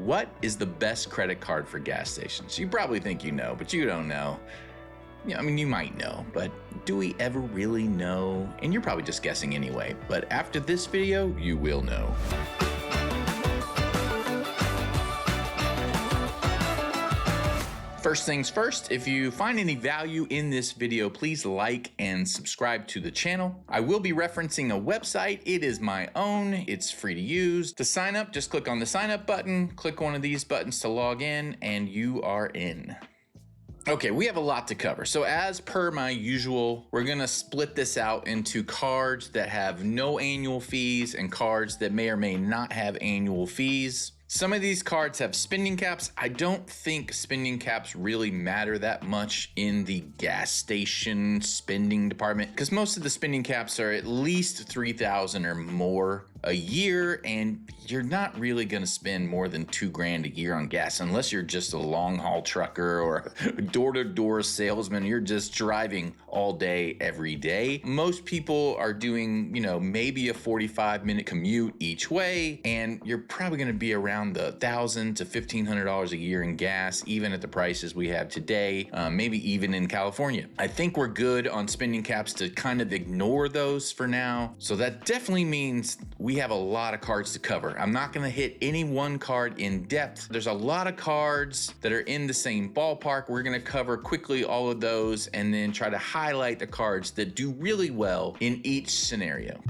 What is the best credit card for gas stations? You probably think you know, but you don't know. Yeah, I mean, you might know, but do we ever really know? And you're probably just guessing anyway, but after this video, you will know. First things first, if you find any value in this video, please like and subscribe to the channel. I will be referencing a website. It is my own. It's free to use. To sign up, just click on the sign up button, click one of these buttons to log in, and you are in. Okay, we have a lot to cover. So as per my usual, we're gonna split this out into cards that have no annual fees and cards that may or may not have annual fees. Some of these cards have spending caps. I don't think spending caps really matter that much in the gas station spending department because most of the spending caps are at least $3,000 or more a year, and you're not really gonna spend more than $2,000 a year on gas unless you're just a long haul trucker or a door-to-door salesman. You're just driving all day, every day. Most people are doing, maybe a 45-minute commute each way, and you're probably gonna be around the $1,000 to $1,500 a year in gas, even at the prices we have today, maybe even in California. I think we're good on spending caps to kind of ignore those for now. So that definitely means we have a lot of cards to cover. I'm not gonna hit any one card in depth. There's a lot of cards that are in the same ballpark. We're gonna cover quickly all of those and then try to highlight the cards that do really well in each scenario.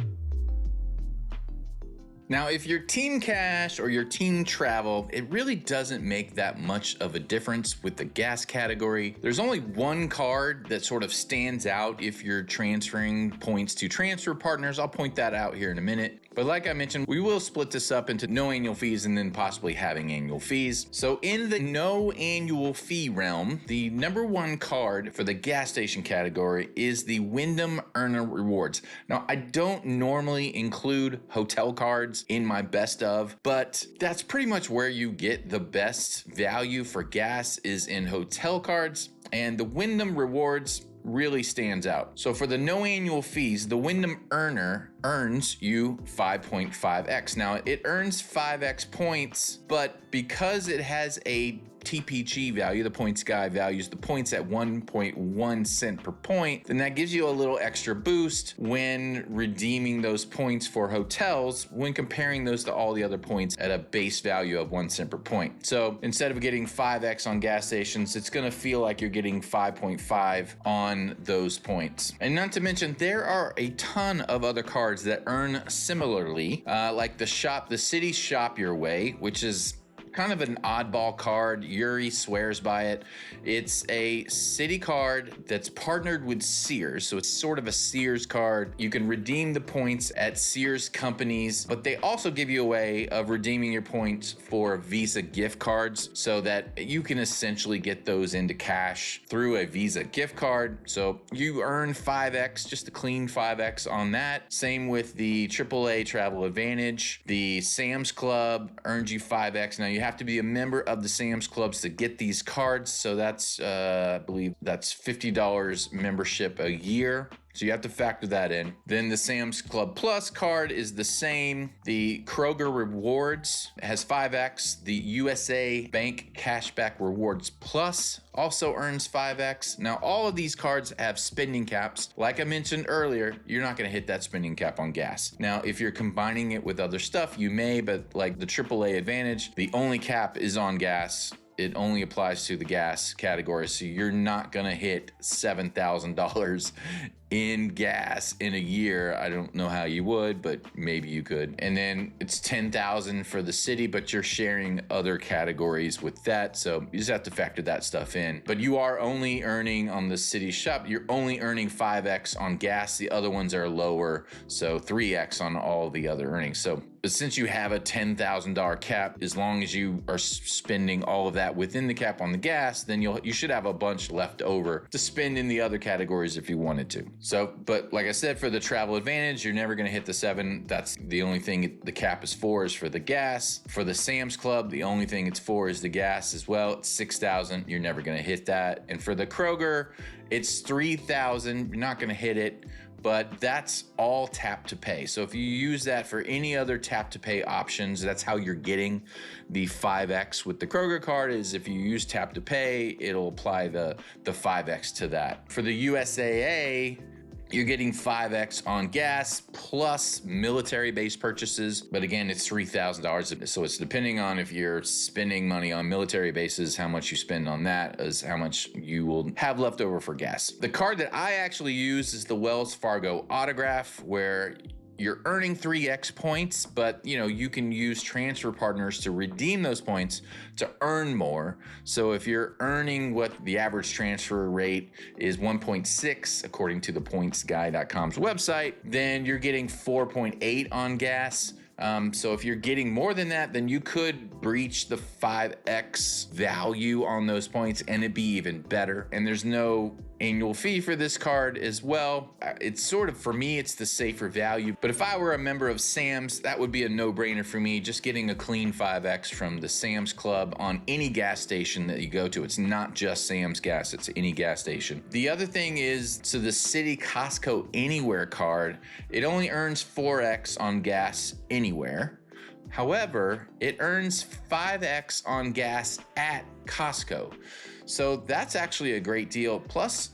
Now, if you're Team Cash or you're Team Travel, it really doesn't make that much of a difference with the gas category. There's only one card that sort of stands out if you're transferring points to transfer partners. I'll point that out here in a minute. But like I mentioned, we will split this up into no annual fees and then possibly having annual fees. So in the no annual fee realm, the number one card for the gas station category is the Wyndham Earner Rewards. Now, I don't normally include hotel cards in my best of, but that's pretty much where you get the best value for gas is in hotel cards, and the Wyndham Rewards really stands out. So for the no annual fees, the Wyndham Earner earns you 5.5x. Now it earns 5x points, but because it has a TPG value, the points guy values the points at 1.1 cent per point, then that gives you a little extra boost when redeeming those points for hotels when comparing those to all the other points at a base value of 1 cent per point. So instead of getting 5x on gas stations, it's gonna feel like you're getting 5.5 on those points. And not to mention, there are a ton of other cards that earn similarly, like the City Shop Your Way, which is kind of an oddball card. Yuri swears by it. It's a city card that's partnered with Sears, so it's sort of a Sears card. You can redeem the points at Sears companies, but they also give you a way of redeeming your points for Visa gift cards so that you can essentially get those into cash through a Visa gift card. So you earn 5x, just a clean 5x on that. Same with the AAA Travel Advantage. The Sam's Club earns you 5x. Now you have to be a member of the Sam's Clubs to get these cards. So that's, I believe that's $50 membership a year. So you have to factor that in. Then the Sam's Club Plus card is the same. The Kroger Rewards has 5x. The USA Bank Cashback Rewards Plus also earns 5x. Now, all of these cards have spending caps. Like I mentioned earlier, you're not gonna hit that spending cap on gas. Now, if you're combining it with other stuff, you may, but like the AAA Advantage, the only cap is on gas. It only applies to the gas category, so you're not gonna hit $7,000 in gas in a year. I don't know how you would, but maybe you could. And then it's 10,000 for the city, but you're sharing other categories with that, so you just have to factor that stuff in. But you are only earning on the city shop, you're only earning 5x on gas. The other ones are lower, so 3x on all the other earnings. So since you have a $10,000 cap, as long as you are spending all of that within the cap on the gas, then you should have a bunch left over to spend in the other categories if you wanted to. So, but like I said, for the Travel Advantage, you're never gonna hit the 7. That's the only thing the cap is for, is for the gas. For the Sam's Club, the only thing it's for is the gas as well. It's 6,000, you're never gonna hit that. And for the Kroger, it's 3,000, you're not gonna hit it. but that's all tap to pay. So if you use that for any other tap to pay options, that's how you're getting the 5X with the Kroger card. Is if you use tap to pay, it'll apply the 5X to that. For the USAA, you're getting 5X on gas plus military base purchases. But again, it's $3,000. So it's depending on if you're spending money on military bases, how much you spend on that is how much you will have left over for gas. The card that I actually use is the Wells Fargo Autograph, where you're earning 3X points, but you can use transfer partners to redeem those points to earn more. So if you're earning what the average transfer rate is 1.6, according to the pointsguy.com's website, then you're getting 4.8 on gas. So if you're getting more than that, then you could breach the 5X value on those points and it'd be even better. And there's no annual fee for this card as well. It's sort of, for me, it's the safer value. But if I were a member of Sam's, that would be a no-brainer for me, just getting a clean 5X from the Sam's Club on any gas station that you go to. It's not just Sam's Gas, it's any gas station. The other thing is, so the City Costco Anywhere card, it only earns 4X on gas anywhere. However, it earns 5X on gas at Costco. So that's actually a great deal. Plus,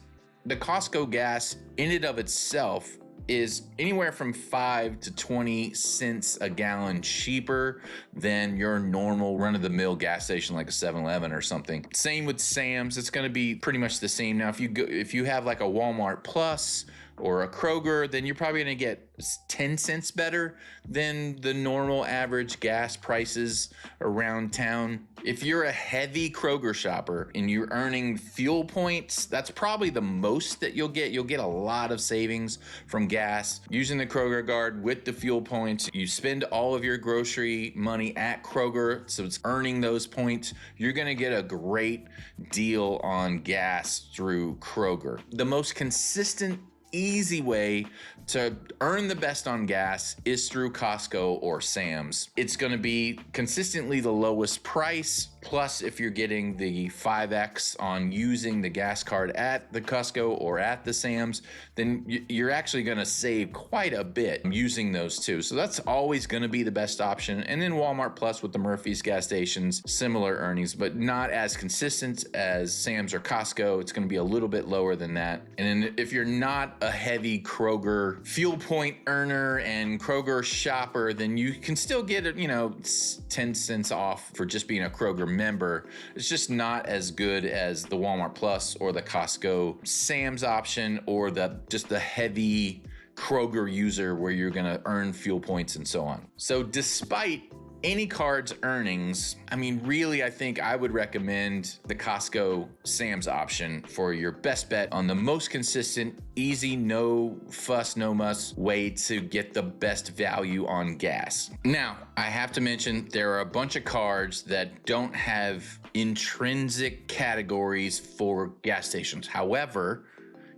the Costco gas in and of itself is anywhere from 5 to 20 cents a gallon cheaper than your normal run-of-the-mill gas station like a 7-Eleven or something. Same with Sam's, it's gonna be pretty much the same. Now, if you have like a Walmart Plus or a Kroger, then you're probably gonna get 10 cents better than the normal average gas prices around town. If you're a heavy Kroger shopper and you're earning fuel points, that's probably the most that you'll get. You'll get a lot of savings from gas using the Kroger card with the fuel points. You spend all of your grocery money at Kroger, so it's earning those points. You're gonna get a great deal on gas through Kroger. The most consistent, easy way to earn the best on gas is through Costco or Sam's. It's going to be consistently the lowest price. Plus, if you're getting the 5X on using the gas card at the Costco or at the Sam's, then you're actually going to save quite a bit using those two. So that's always going to be the best option. And then Walmart Plus with the Murphy's gas stations, similar earnings, but not as consistent as Sam's or Costco. It's going to be a little bit lower than that. And then if you're not a heavy Kroger fuel point earner and Kroger shopper, then you can still get 10 cents off for just being a Kroger member. It's just not as good as the Walmart Plus or the Costco Sam's option, or just the heavy Kroger user where you're gonna earn fuel points and so on. So despite any card's earnings, really, I think I would recommend the Costco Sam's option for your best bet on the most consistent, easy, no fuss, no muss way to get the best value on gas. Now, I have to mention there are a bunch of cards that don't have intrinsic categories for gas stations. However,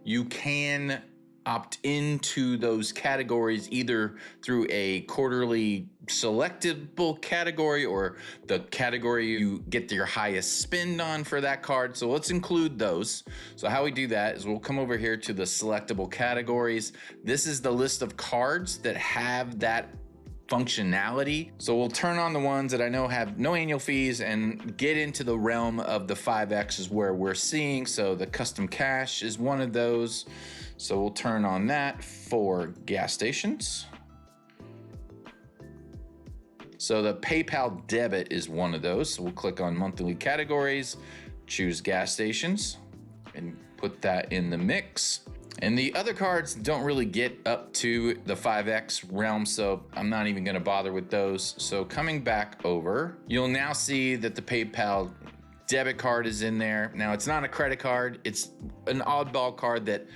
you can opt into those categories either through a quarterly selectable category or the category you get your highest spend on for that card. So let's include those. So how we do that is we'll come over here to the selectable categories. This is the list of cards that have that functionality. So we'll turn on the ones that I know have no annual fees and get into the realm of the 5X is where we're seeing. So the custom cash is one of those. So we'll turn on that for gas stations. So the PayPal debit is one of those. So we'll click on monthly categories, choose gas stations, and put that in the mix. And the other cards don't really get up to the 5X realm, so I'm not even gonna bother with those. So coming back over, you'll now see that the PayPal debit card is in there. Now it's not a credit card, it's an oddball card that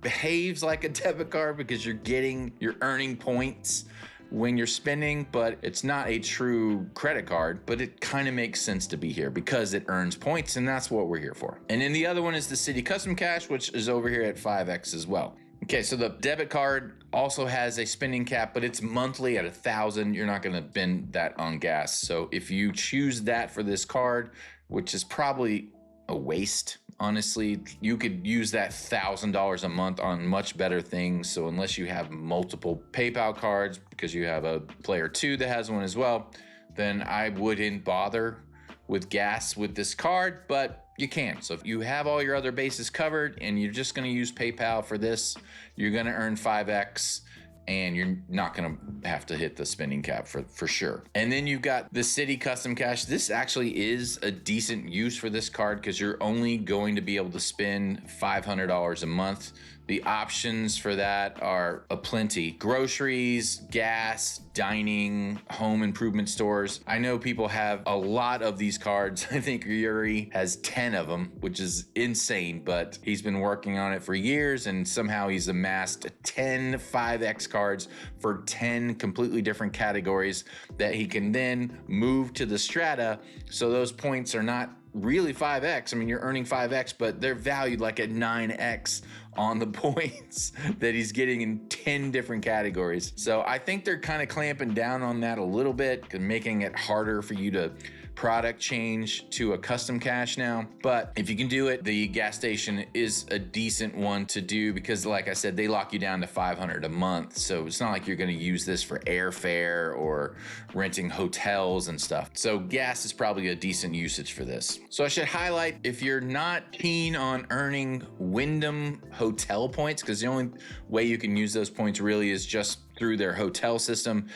behaves like a debit card because you're earning points when you're spending, but it's not a true credit card, but it kind of makes sense to be here because it earns points, and that's what we're here for. And then the other one is the City Custom Cash, which is over here at 5X as well. Okay, so the debit card also has a spending cap, but it's monthly at 1,000. You're not gonna bend that on gas. So if you choose that for this card, which is probably a waste, honestly, you could use that $1,000 a month on much better things. So unless you have multiple PayPal cards, because you have a player two that has one as well, then I wouldn't bother with gas with this card, but you can. So if you have all your other bases covered and you're just going to use PayPal for this, you're going to earn 5x. And you're not going to have to hit the spending cap for sure. And then you've got the City Custom Cash. This actually is a decent use for this card because you're only going to be able to spend $500 a month. The options for that are aplenty. Groceries, gas, dining, home improvement stores. I know people have a lot of these cards. I think Yuri has 10 of them, which is insane, but he's been working on it for years and somehow he's amassed 10 5X cards for 10 completely different categories that he can then move to the strata. So those points are not really 5x. I mean, you're earning 5x, but they're valued like at 9x on the points that he's getting in 10 different categories. So I think they're kind of clamping down on that a little bit and making it harder for you to product change to a custom cash now. But if you can do it, the gas station is a decent one to do because like I said, they lock you down to $500 a month. So it's not like you're going to use this for airfare or renting hotels and stuff. So gas is probably a decent usage for this. So I should highlight, if you're not keen on earning Wyndham hotel points, because the only way you can use those points really is just through their hotel system.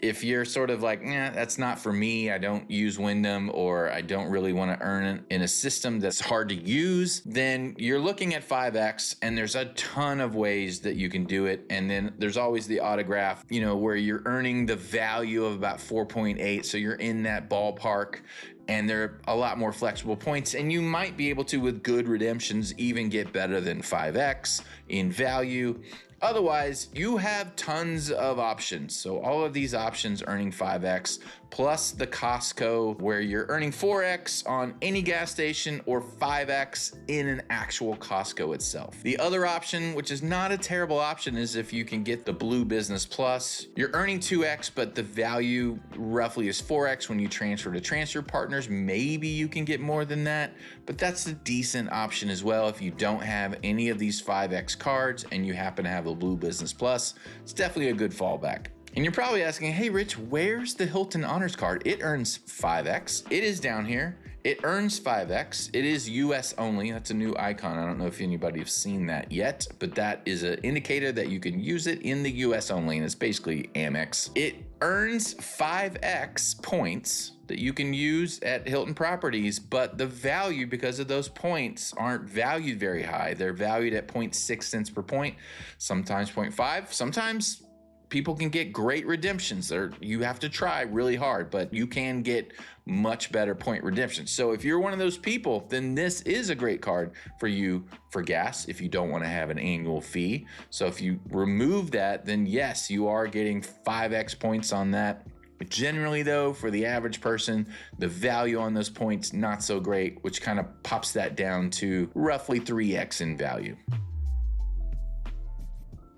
If you're sort of like, that's not for me, I don't use Wyndham, or I don't really want to earn it in a system that's hard to use, then you're looking at 5X, and there's a ton of ways that you can do it. And then there's always the autograph, where you're earning the value of about 4.8. So you're in that ballpark, and they're a lot more flexible points, and you might be able to, with good redemptions, even get better than 5X in value. Otherwise, you have tons of options. So all of these options earning 5X, plus the Costco where you're earning 4X on any gas station or 5X in an actual Costco itself. The other option, which is not a terrible option, is if you can get the Blue Business Plus. You're earning 2X, but the value roughly is 4X when you transfer to transfer partners. Maybe you can get more than that, but that's a decent option as well. If you don't have any of these 5X cards and you happen to have a Blue Business Plus, it's definitely a good fallback. And you're probably asking, hey Rich, where's the Hilton Honors card? It earns 5X. It is down here. It earns 5X. It is US only. That's a new icon. I don't know if anybody has seen that yet, but that is an indicator that you can use it in the US only, and it's basically Amex. It earns 5X points that you can use at Hilton properties, but the value, because of those points, aren't valued very high. They're valued at 0.6 cents per point, sometimes 0.5, sometimes people can get great redemptions. You have to try really hard, but you can get much better point redemptions. So if you're one of those people, then this is a great card for you for gas if you don't want to have an annual fee. So if you remove that, then yes, you are getting 5X points on that. But generally though, for the average person, the value on those points, not so great, which kind of pops that down to roughly 3X in value.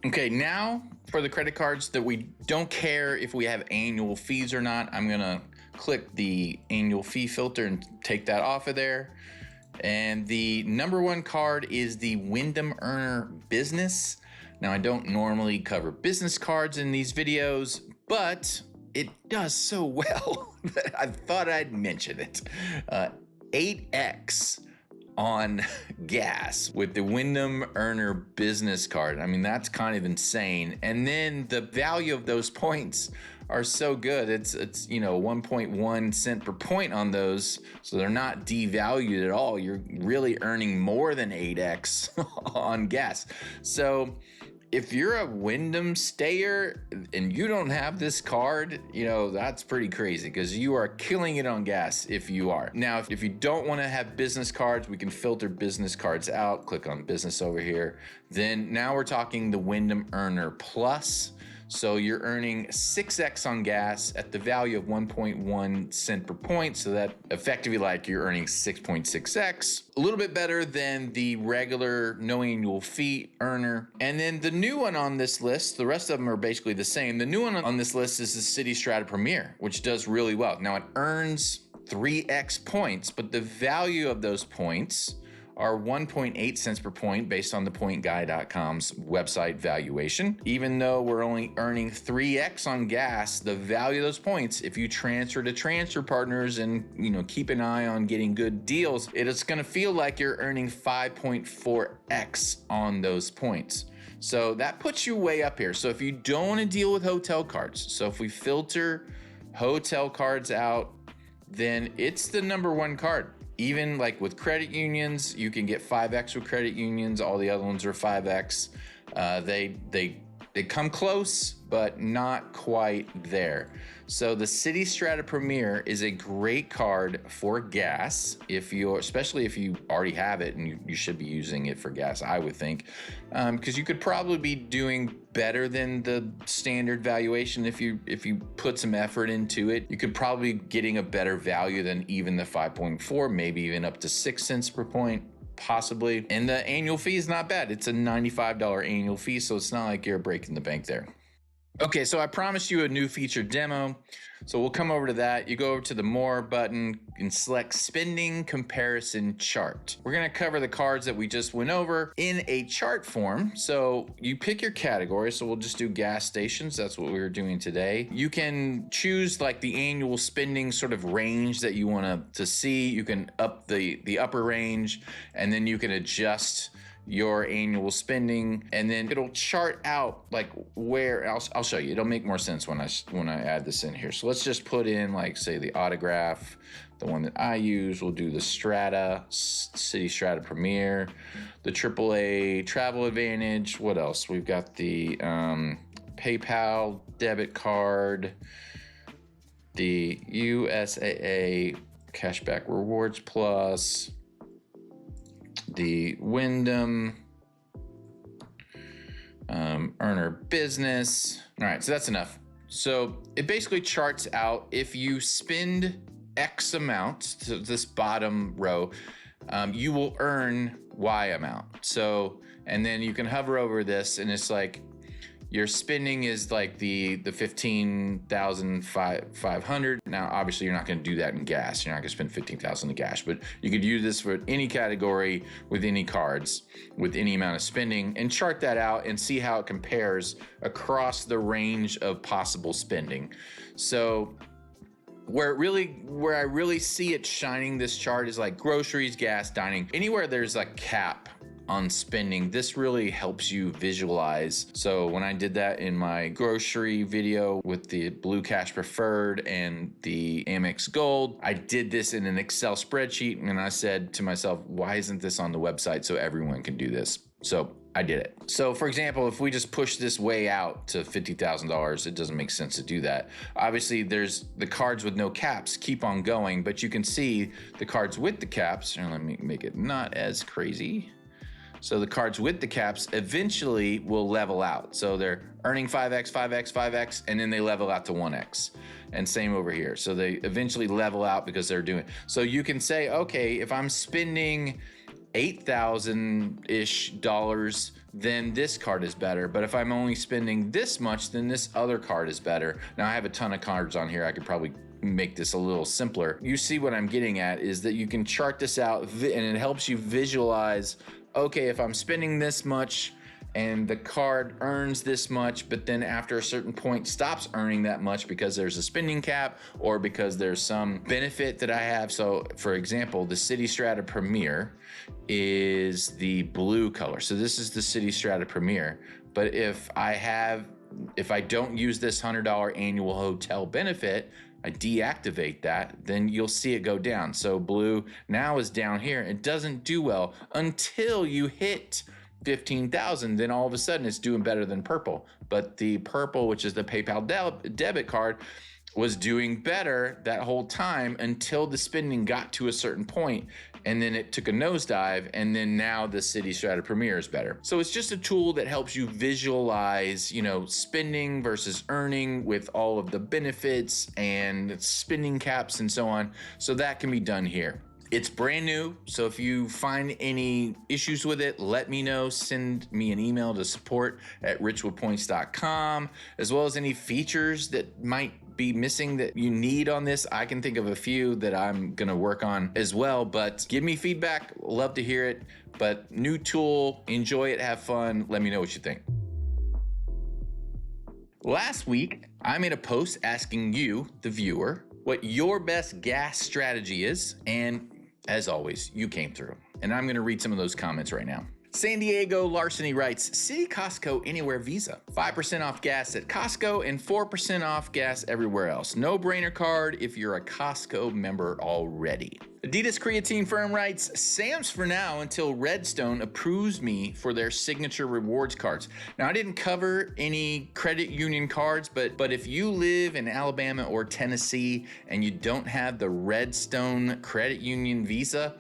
Okay, now for the credit cards that we don't care if we have annual fees or not, I'm gonna click the annual fee filter and take that off of there. And the number one card is the Wyndham Earner Business. Now, I don't normally cover business cards in these videos, but it does so well that I thought I'd mention it. 8X on gas with the Wyndham Earner Business Card. I mean, that's kind of insane. And then the value of those points are so good. It's 1.1 cent per point on those. So they're not devalued at all. You're really earning more than 8X on gas. So if you're a Wyndham stayer and you don't have this card, that's pretty crazy because you are killing it on gas if you are. Now, if you don't want to have business cards, we can filter business cards out. Click on business over here. Then now we're talking the Wyndham Earner Plus. So you're earning 6X on gas at the value of 1.1 cent per point. So that effectively like you're earning 6.6X, a little bit better than the regular no annual fee earner. And then the new one on this list, the rest of them are basically the same. The new one on this list is the City Strata Premier, which does really well. Now it earns 3X points, but the value of those points are 1.8 cents per point based on the pointguy.com's website valuation. Even though we're only earning 3x on gas, the value of those points, if you transfer to transfer partners and keep an eye on getting good deals, it's going to feel like you're earning 5.4x on those points. So that puts you way up here. So if you don't want to deal with hotel cards, so if we filter hotel cards out, then it's the number one card. Even like with credit unions, you can get 5x with credit unions. All the other ones are 5x. They come close, but not quite there. So the City Strata Premier is a great card for gas, especially if you already have it, and you should be using it for gas, I would think, because you could probably be doing better than the standard valuation if you put some effort into it. You could probably be getting a better value than even the 5.4, maybe even up to 6 cents per point. Possibly. And the annual fee is not bad. It's a $95 annual fee, so it's not like you're breaking the bank there. Okay, so I promised you a new feature demo, so we'll come over to that. You go over to the More button and select Spending Comparison Chart. We're gonna cover the cards that we just went over in a chart form. So you pick your category, so we'll just do gas stations. That's what we were doing today. You can choose like the annual spending sort of range that you want to see. You can up the upper range, and then you can adjust your annual spending, and then it'll chart out like where. I'll show you. It'll make more sense when I add this in here. So let's just put in like, say, the Autograph, the one that I use. We'll do the Strata, City Strata Premier, the AAA Travel Advantage. What else? We've got the PayPal debit card, the USAA Cashback Rewards Plus, the Wyndham Earner Business. All right, so that's enough. So it basically charts out if you spend X amount, to this bottom row, you will earn Y amount. So, and then you can hover over this, and it's like your spending is like the 15,500. Now, obviously, you're not going to do that in gas. You're not going to spend 15,000 in gas, but you could use this for any category with any cards, with any amount of spending, and chart that out and see how it compares across the range of possible spending. So where I really see it shining, this chart, is like groceries, gas, dining, anywhere there's a cap on spending. This really helps you visualize. So when I did that in my grocery video with the Blue Cash Preferred and the Amex Gold, I did this in an Excel spreadsheet, and I said to myself, why isn't this on the website so everyone can do this? So I did it. So for example, if we just push this way out to $50,000, it doesn't make sense to do that. Obviously, there's the cards with no caps keep on going, but you can see the cards with the caps, and let me make it not as crazy. So the cards with the caps eventually will level out. So they're earning 5x, 5x, 5x, and then they level out to 1x. And same over here. So they eventually level out because they're doing. So you can say, okay, if I'm spending $8,000-ish, then this card is better. But if I'm only spending this much, then this other card is better. Now I have a ton of cards on here. I could probably make this a little simpler. You see what I'm getting at is that you can chart this out, and it helps you visualize, okay, if I'm spending this much and the card earns this much, but then after a certain point stops earning that much because there's a spending cap or because there's some benefit that I have. So for example, the City Strata Premier is the blue color. So this is the City Strata Premier. But if I don't use this $100 annual hotel benefit, I deactivate that, then you'll see it go down. So blue now is down here. It doesn't do well until you hit 15,000. Then all of a sudden it's doing better than purple. But the purple, which is the PayPal debit card, was doing better that whole time until the spending got to a certain point, and then it took a nosedive, and then now the City Strata Premier is better. So it's just a tool that helps you visualize, spending versus earning with all of the benefits and spending caps and so on. So that can be done here. It's brand new, so if you find any issues with it, let me know. Send me an email to support@richwithpoints.com, as well as any features that might be missing that you need on this. I can think of a few that I'm gonna work on as well, but give me feedback. Love to hear it. But new tool, enjoy it, have fun. Let me know what you think. Last week, I made a post asking you, the viewer, what your best gas strategy is. And as always, you came through. And I'm gonna read some of those comments right now. San Diego Larceny writes, City Costco Anywhere Visa. 5% off gas at Costco and 4% off gas everywhere else. No-brainer card if you're a Costco member already. Adidas Creatine Firm writes, Sam's for now until Redstone approves me for their signature rewards cards. Now, I didn't cover any credit union cards, but if you live in Alabama or Tennessee and you don't have the Redstone Credit Union Visa,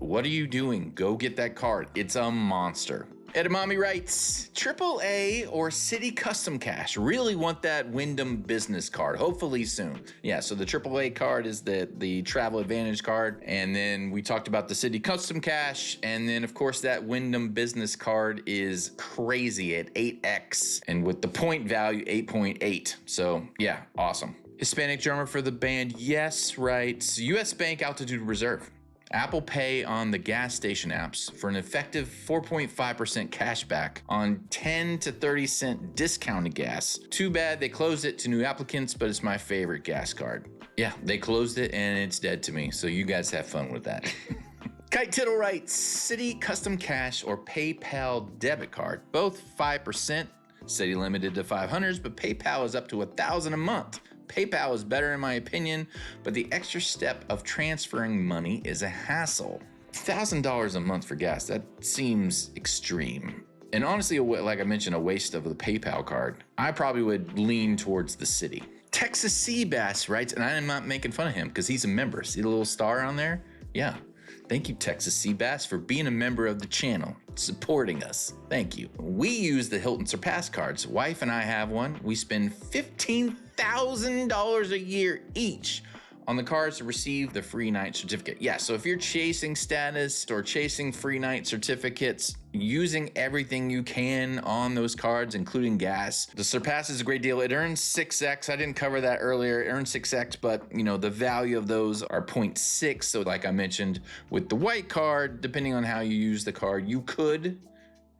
what are you doing? Go get that card. It's a monster. Edamame writes, AAA or City Custom Cash. Really want that Wyndham business card, hopefully soon. Yeah, so the AAA card is the Travel Advantage card. And then we talked about the City Custom Cash. And then, of course, that Wyndham business card is crazy at 8x. And with the point value, 8.8. So, yeah, awesome. Hispanic drummer for the band, yes, writes, US Bank Altitude Reserve. Apple Pay on the gas station apps for an effective 4.5% cash back on 10 to 30 cent discounted gas. Too bad they closed it to new applicants, but it's my favorite gas card. Yeah, they closed it and it's dead to me, so you guys have fun with that. Kite Tittle writes, City Custom Cash or PayPal debit card, both 5%, City limited to 500s, but PayPal is up to $1,000 a month. PayPal is better in my opinion, but the extra step of transferring money is a hassle. $1,000 a month for gas, that seems extreme. And honestly, like I mentioned, a waste of the PayPal card. I probably would lean towards the City. Texas Seabass writes, and I am not making fun of him because he's a member. See the little star on there? Yeah. Thank you, Texas Seabass, for being a member of the channel, supporting us. Thank you. We use the Hilton Surpass cards. Wife and I have one. We spend $15,000 a year each on the cards to receive the free night certificate. Yeah, so if you're chasing status or chasing free night certificates, using everything you can on those cards, including gas, the Surpass is a great deal. It earns 6x. I didn't cover that earlier. It earns 6x, but the value of those are 0.6. So like I mentioned, with the white card, depending on how you use the card, you could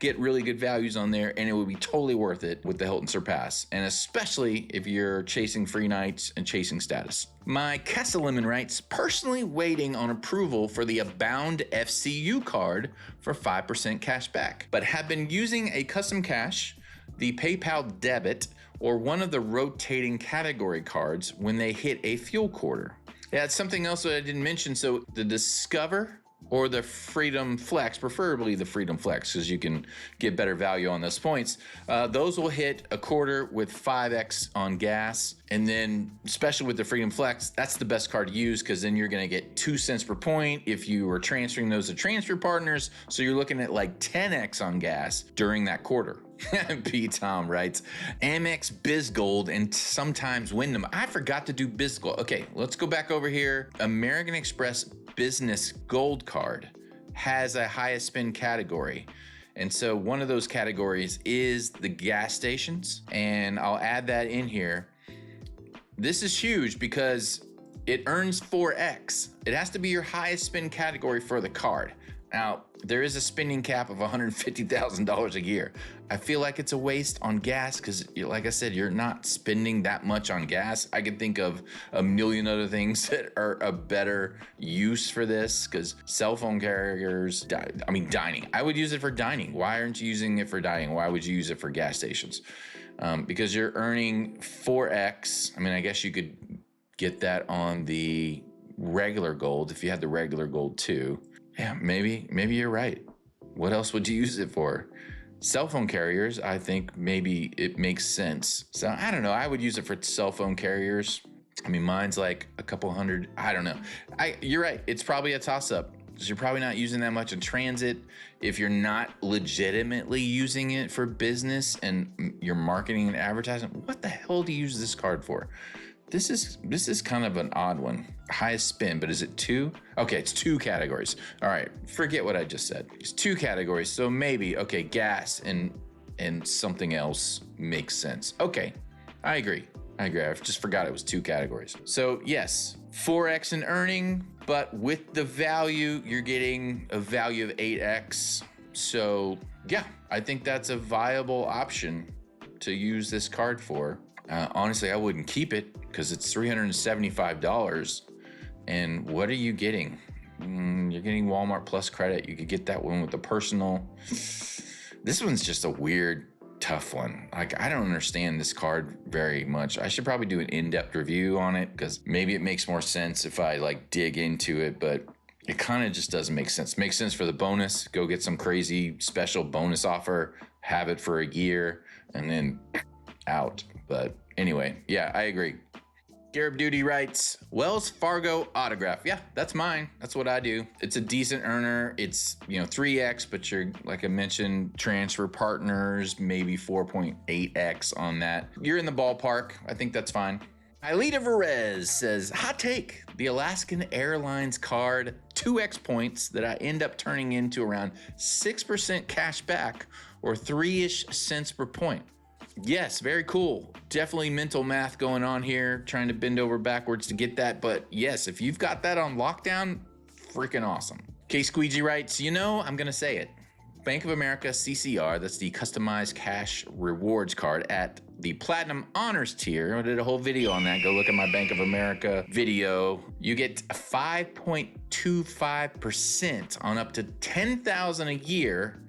get really good values on there, and it would be totally worth it with the Hilton Surpass, and especially if you're chasing free nights and chasing status. My Kesselimon writes, personally waiting on approval for the Abound FCU card for 5% cash back, but have been using a custom cash, the PayPal debit, or one of the rotating category cards when they hit a fuel quarter. Yeah, it's something else that I didn't mention. So the Discover or the Freedom Flex, preferably the Freedom Flex, because you can get better value on those points. Those will hit a quarter with 5x on gas. And then, especially with the Freedom Flex, that's the best card to use because then you're going to get 2 cents per point if you are transferring those to transfer partners. So you're looking at like 10x on gas during that quarter. P. Tom writes, Amex BizGold and sometimes Wyndham. I forgot to do BizGold. Okay, let's go back over here. American Express Business Gold Card has a highest spend category. And so one of those categories is the gas stations. And I'll add that in here. This is huge because it earns 4x. It has to be your highest spend category for the card. Now, there is a spending cap of $150,000 a year. I feel like it's a waste on gas because, like I said, you're not spending that much on gas. I can think of a million other things that are a better use for this because cell phone carriers, dining. I would use it for dining. Why aren't you using it for dining? Why would you use it for gas stations? Because you're earning 4x. I guess you could get that on the regular gold if you had the regular gold too. Yeah, maybe you're right. What else would you use it for? Cell phone carriers, I think maybe it makes sense. So I don't know. I would use it for cell phone carriers. Mine's like a couple hundred. I don't know. You're right. It's probably a toss-up. So you're probably not using that much in transit. If you're not legitimately using it for business and you're marketing and advertising, what the hell do you use this card for? This is kind of an odd one. Highest spin, but is it 2? Okay, it's 2 categories. All right, forget what I just said. It's 2 categories, so maybe, okay, gas and something else makes sense. Okay, I agree. I agree. I just forgot it was 2 categories. So yes, 4x in earning, but with the value, you're getting a value of 8x. So yeah, I think that's a viable option to use this card for. Honestly, I wouldn't keep it because it's $375. And what are you getting? You're getting Walmart Plus credit. You could get that one with the personal. This one's just a weird, tough one. Like, I don't understand this card very much. I should probably do an in-depth review on it because maybe it makes more sense if I like dig into it, but it kind of just doesn't make sense. Makes sense for the bonus. Go get some crazy special bonus offer, have it for a year, and then out. But anyway, yeah, I agree. Garib Duty writes, Wells Fargo autograph. Yeah, that's mine. That's what I do. It's a decent earner. It's, 3x, but you're, like I mentioned, transfer partners, maybe 4.8x on that. You're in the ballpark. I think that's fine. Ailita Verez says, hot take, the Alaskan Airlines card, 2x points that I end up turning into around 6% cash back or 3-ish cents per point. Yes, very cool. Definitely mental math going on here, trying to bend over backwards to get that. But yes, if you've got that on lockdown, freaking awesome. K Squeegee writes, I'm going to say it. Bank of America CCR, that's the customized cash rewards card at the Platinum Honors tier. I did a whole video on that. Go look at my Bank of America video. You get 5.25% on up to $10,000 a year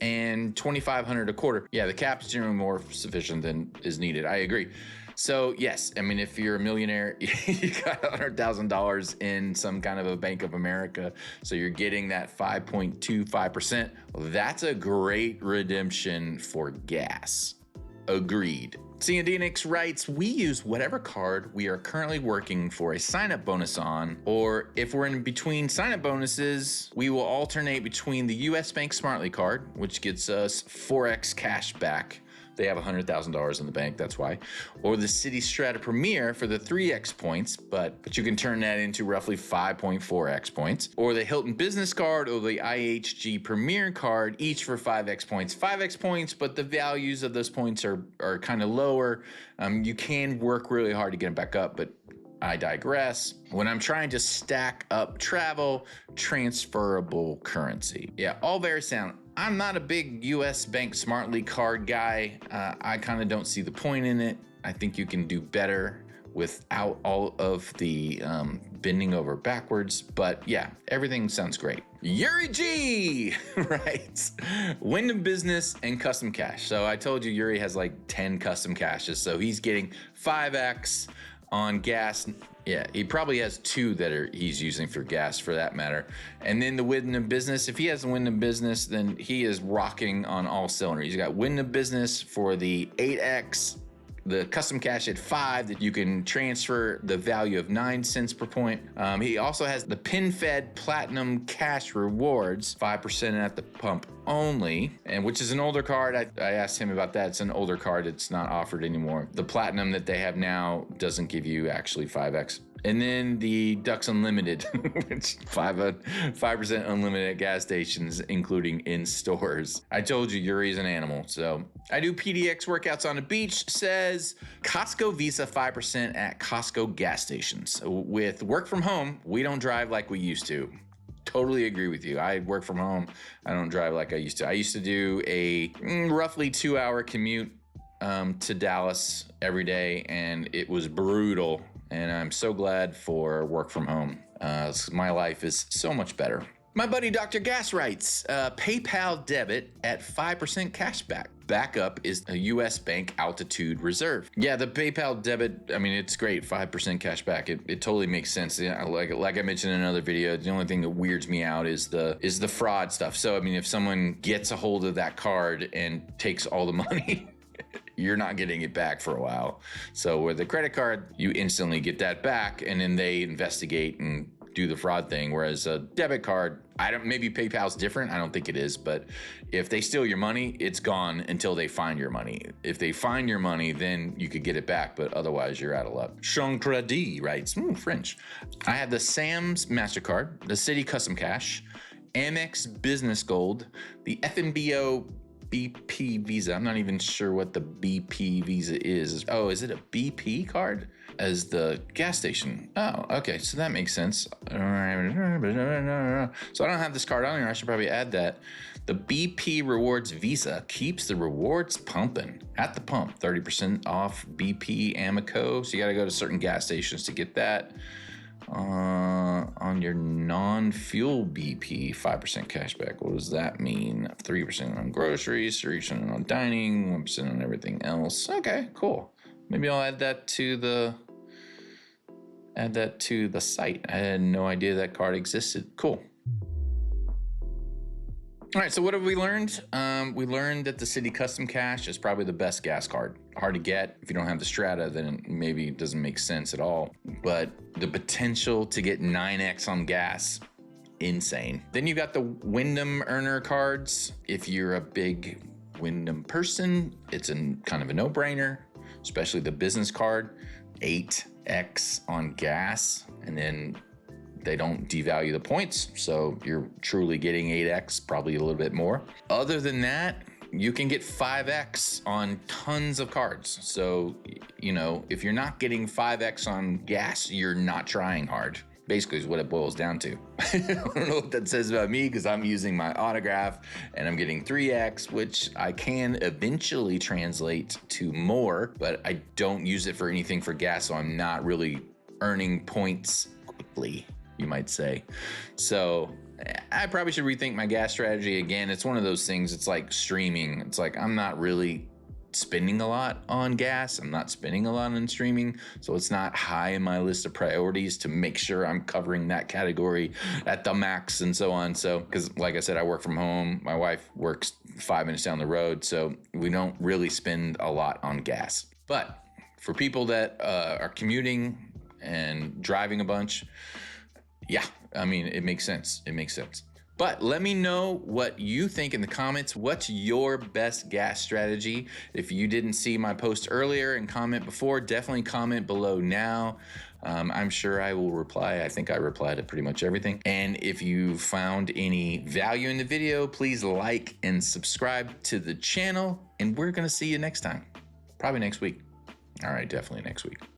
and $2,500 a quarter. Yeah, the cap is generally more sufficient than is needed. I agree. So yes, I mean, if you're a millionaire, you got $100,000 in some kind of a Bank of America, so you're getting that 5.25%. That's a great redemption for gas. Agreed. CNDNX writes, we use whatever card we are currently working for a sign-up bonus on, or if we're in between sign-up bonuses, we will alternate between the US Bank Smartly card, which gets us 4x cash back. They have $100,000 in the bank, that's why. Or the City Strata Premier for the 3x points, but you can turn that into roughly 5.4x points. Or the Hilton Business Card or the IHG Premier card, each for 5x points. 5x points, but the values of those points are kind of lower. You can work really hard to get them back up, but I digress. When I'm trying to stack up travel, transferable currency. Yeah, all very sound. I'm not a big US Bank Smartly card guy. I kind of don't see the point in it. I think you can do better without all of the bending over backwards. But yeah, everything sounds great. Yuri G writes, Wyndham Business and Custom Cash. So I told you Yuri has like 10 custom caches. So he's getting 5x on gas. Yeah, he probably has 2 that he's using for gas for that matter. And then the Wyndham Business, if he has the Wyndham Business, then he is rocking on all cylinders. He's got Wyndham Business for the 8x, the custom cash at 5 that you can transfer the value of 9 cents per point. He also has the PinFed Platinum Cash Rewards, 5% at the pump only, and which is an older card. I asked him about that. It's an older card. It's not offered anymore. The Platinum that they have now doesn't give you actually 5x. And then the Ducks Unlimited, which 5% unlimited at gas stations, including in stores. I told you Yuri's an animal. So I do PDX workouts on the beach, says Costco Visa 5% at Costco gas stations. With work from home, we don't drive like we used to. Totally agree with you. I work from home. I don't drive like I used to. I used to do a roughly 2-hour commute to Dallas every day, and it was brutal. And I'm so glad for work from home. My life is so much better. My buddy Dr. Gas writes, PayPal debit at 5% cashback. Backup is a US Bank Altitude Reserve. Yeah, the PayPal debit, I mean, it's great, 5% cashback. It totally makes sense. Yeah, like I mentioned in another video, the only thing that weirds me out is the fraud stuff. So, I mean, if someone gets a hold of that card and takes all the money, you're not getting it back for a while. So with a credit card, you instantly get that back, and then they investigate and do the fraud thing. Whereas a debit card, maybe PayPal's different. I don't think it is, but if they steal your money, it's gone until they find your money. If they find your money, then you could get it back, but otherwise you're out of luck. Shancredi writes, French. I have the Sam's MasterCard, the Citi Custom Cash, Amex Business Gold, the FNBO BP Visa. I'm not even sure what the BP Visa is. Oh, is it a BP card as the gas station? Oh, okay. So that makes sense. So I don't have this card on here. I should probably add that. The BP Rewards Visa keeps the rewards pumping at the pump. 30% off BP Amoco. So you got to go to certain gas stations to get that. On your non-fuel BP, 5% cashback. What does that mean? 3% on groceries, 3% on dining, 1% on everything else. Okay, cool. Maybe I'll add that to the site. I had no idea that card existed. Cool. All right, so what have we learned? We learned that the City Custom Cash is probably the best gas card. Hard to get. If you don't have the Strata, then maybe it doesn't make sense at all. But the potential to get 9x on gas, insane. Then you got the Wyndham Earner cards. If you're a big Wyndham person, it's kind of a no-brainer, especially the business card. 8x on gas, and then they don't devalue the points, so you're truly getting 8x, probably a little bit more. Other than that, you can get 5x on tons of cards. So, if you're not getting 5x on gas, you're not trying hard. Basically is what it boils down to. I don't know what that says about me, because I'm using my autograph and I'm getting 3x, which I can eventually translate to more, but I don't use it for anything for gas, so I'm not really earning points quickly, you might say. So I probably should rethink my gas strategy again. It's one of those things, it's like streaming. It's like I'm not really spending a lot on gas. I'm not spending a lot on streaming. So it's not high in my list of priorities to make sure I'm covering that category at the max and so on. So, because like I said, I work from home. My wife works 5 minutes down the road. So we don't really spend a lot on gas. But for people that are commuting and driving a bunch, yeah, I mean, it makes sense. It makes sense. But let me know what you think in the comments. What's your best gas strategy? If you didn't see my post earlier and comment before, definitely comment below now. I'm sure I will reply. I think I replied to pretty much everything. And if you found any value in the video, please like and subscribe to the channel. And we're going to see you next time. Probably next week. All right, definitely next week.